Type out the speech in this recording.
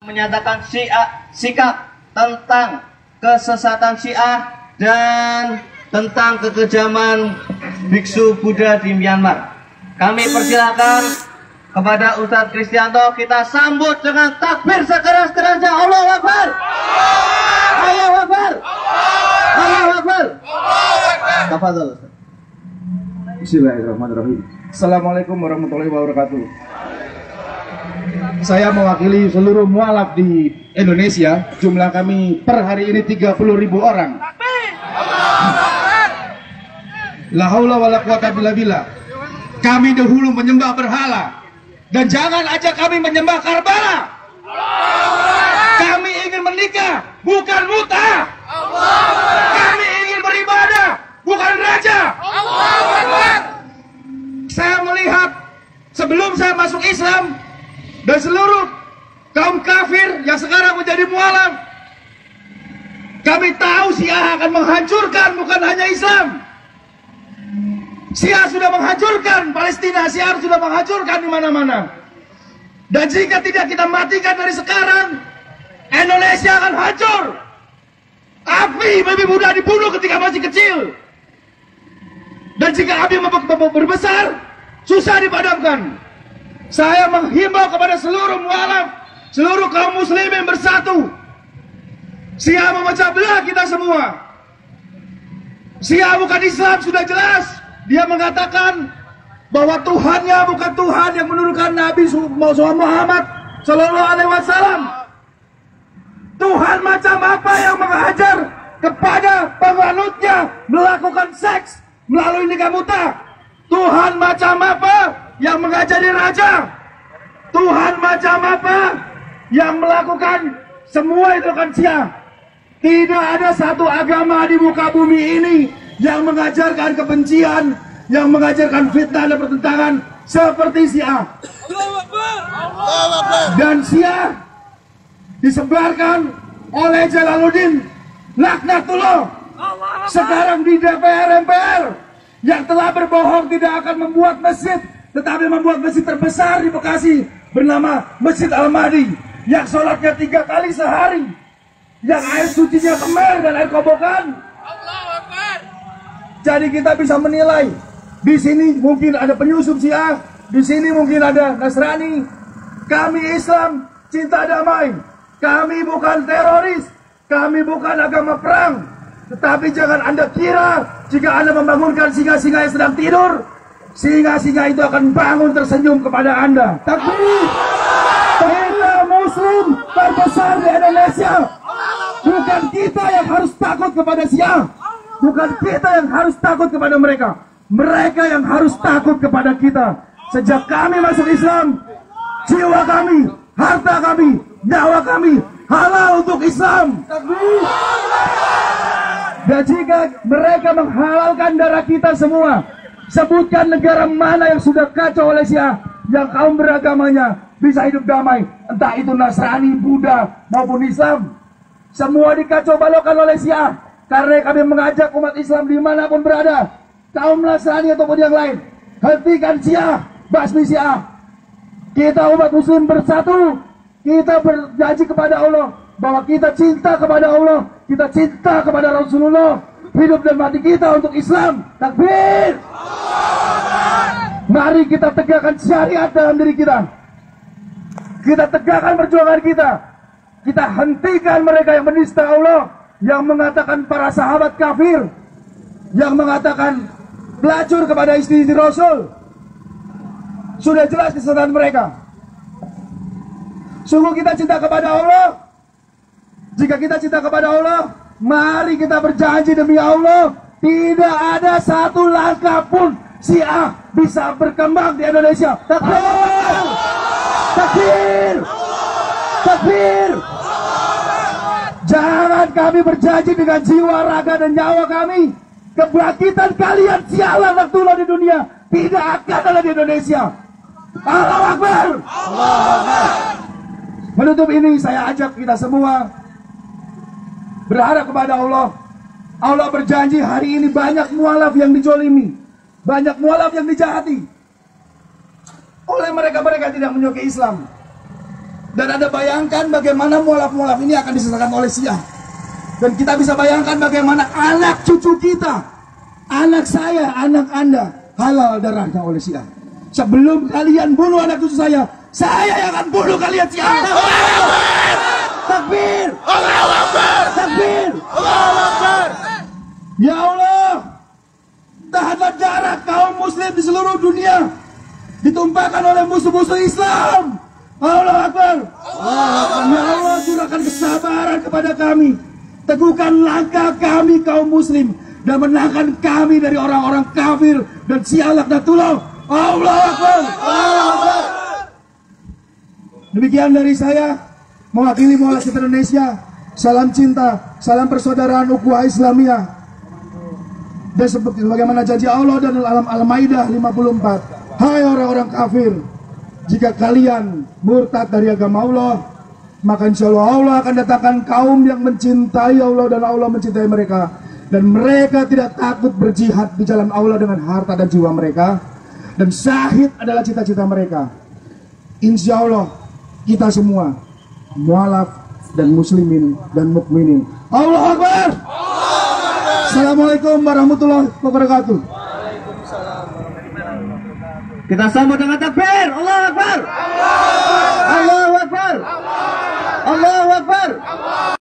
menyatakan sikap tentang kesesatan Syiah dan tentang kekejaman biksu Buddha di Myanmar. Kami persilakan kepada Ustadz Kristianto, kita sambut dengan takbir sekeras-kerasnya. Allahu Akbar. Allahu Akbar. Allahu Akbar. Tafadhol. Bismillahirrahmanirrahim. Assalamualaikum warahmatullahi wabarakatuh. Saya mewakili seluruh mualaf di Indonesia. Jumlah kami per hari ini 30.000 orang. La haula wala quwata illa billah. Kami dahulu menyembah berhala, dan jangan ajak kami menyembah Karbala. Kami ingin menikah, bukan muta. Kami ingin beribadah, bukan raja. Saya melihat sebelum saya masuk Islam dan seluruh kaum kafir yang sekarang menjadi mualaf, kami tahu Syiah akan menghancurkan bukan hanya Islam. Syiah sudah menghancurkan Palestina, Syiah sudah menghancurkan di mana-mana. Dan jika tidak kita matikan dari sekarang, Indonesia akan hancur. Api lebih mudah dibunuh ketika masih kecil. Dan jika api berbesar, susah dipadamkan. Saya menghimbau kepada seluruh mualaf, seluruh kaum muslimin bersatu. Syiah memecah belah kita semua. Syiah bukan Islam, sudah jelas. Dia mengatakan bahwa Tuhannya bukan Tuhan yang menurunkan Nabi Muhammad Sallallahu Alaihi Wasallam. Tuhan macam apa yang mengajar kepada penganutnya melakukan seks melalui nikah muta? Tuhan macam apa yang mengajari raja? Tuhan macam apa yang melakukan semua itu kan Syiah? Tidak ada satu agama di muka bumi ini yang mengajarkan kebencian, yang mengajarkan fitnah dan pertentangan seperti Syiah. Dan Syiah disebarkan oleh Jalaluddin laknatullah sekarang di DPR MPR, yang telah berbohong tidak akan membuat masjid, tetapi membuat masjid terbesar di Bekasi bernama Masjid Al-Mahdi, yang sholatnya 3 kali sehari, yang air sucinya kemer dan air kobokan. Jadi kita bisa menilai, di sini mungkin ada penyusup Syiah, di sini mungkin ada Nasrani. Kami Islam cinta damai, kami bukan teroris, kami bukan agama perang. Tetapi jangan Anda kira jika Anda membangunkan singa-singa yang sedang tidur, singa-singa itu akan bangun tersenyum kepada Anda. Takbir! Kita Muslim terbesar di Indonesia. Bukan kita yang harus takut kepada Syiah, bukan kita yang harus takut kepada mereka. Mereka yang harus takut kepada kita. Sejak kami masuk Islam, jiwa kami, harta kami, nyawa kami halal untuk Islam. Takbir! Dan jika mereka menghalalkan darah kita semua, sebutkan negara mana yang sudah kacau oleh Syiah, yang kaum beragamanya bisa hidup damai, entah itu Nasrani, Buddha maupun Islam. Semua dikacau balokkan oleh Syiah, karena kami mengajak umat Islam dimanapun berada, kaum Nasrani ataupun yang lain, hentikan Syiah, basmi Syiah. Kita umat Muslim bersatu, kita berjanji kepada Allah bahwa kita cinta kepada Allah, kita cinta kepada Rasulullah, hidup dan mati kita untuk Islam. Takbir! Mari kita tegakkan syariat dalam diri kita. Kita tegakkan perjuangan kita. Kita hentikan mereka yang menista Allah, yang mengatakan para sahabat kafir, yang mengatakan pelacur kepada istri-istri Rasul. Sudah jelas kesesatan mereka. Sungguh kita cinta kepada Allah. Jika kita cinta kepada Allah, mari kita berjanji demi Allah, tidak ada satu langkah pun Syiah bisa berkembang di Indonesia. Takbir! Takbir! Takbir! Jangan kami berjanji dengan jiwa, raga, dan nyawa kami. Kebangkitan kalian sialan waktulah di dunia tidak akan ada di Indonesia. Allahu Akbar! Allahu Akbar! Menutup ini saya ajak kita semua berharap kepada Allah. Allah berjanji hari ini banyak mualaf yang dijolimi, banyak mualaf yang dijahati oleh mereka-mereka tidak menyukai Islam. Dan Anda bayangkan bagaimana mualaf-mualaf ini akan disesatkan oleh Syiah. Dan kita bisa bayangkan bagaimana anak cucu kita, anak saya, anak Anda halal darahnya oleh Syiah. Sebelum kalian bunuh anak cucu saya yang akan bunuh kalian Syiah. Takbir! Allahu Akbar! Takbir! Allahu Akbar! Ya Allah, tahanlah darah kaum muslim di seluruh dunia ditumpahkan oleh musuh-musuh Islam. Allahu Akbar! Ya Allah, curahkan kesabaran kepada kami. Teguhkan langkah kami kaum muslim dan menangkan kami dari orang-orang kafir dan Syiah laknatullah. Allahu Akbar! Allahu Akbar! Demikian dari saya, mewakili Mualaf Indonesia. Salam cinta, salam persaudaraan ukhuwah Islamiyah. Dan sebagaimana janji Allah dan dalam Al-Maidah 54, hai orang-orang kafir, jika kalian murtad dari agama Allah, maka insya Allah akan datangkan kaum yang mencintai Allah dan Allah mencintai mereka, dan mereka tidak takut berjihad di jalan Allah dengan harta dan jiwa mereka, dan syahid adalah cita-cita mereka. Insya Allah kita semua mualaf dan muslimin dan mukminin. Allahu Akbar! Assalamualaikum warahmatullahi wabarakatuh. Kita sambut dengan takbir. Allahu Akbar. Allahu Akbar. Allahu Akbar.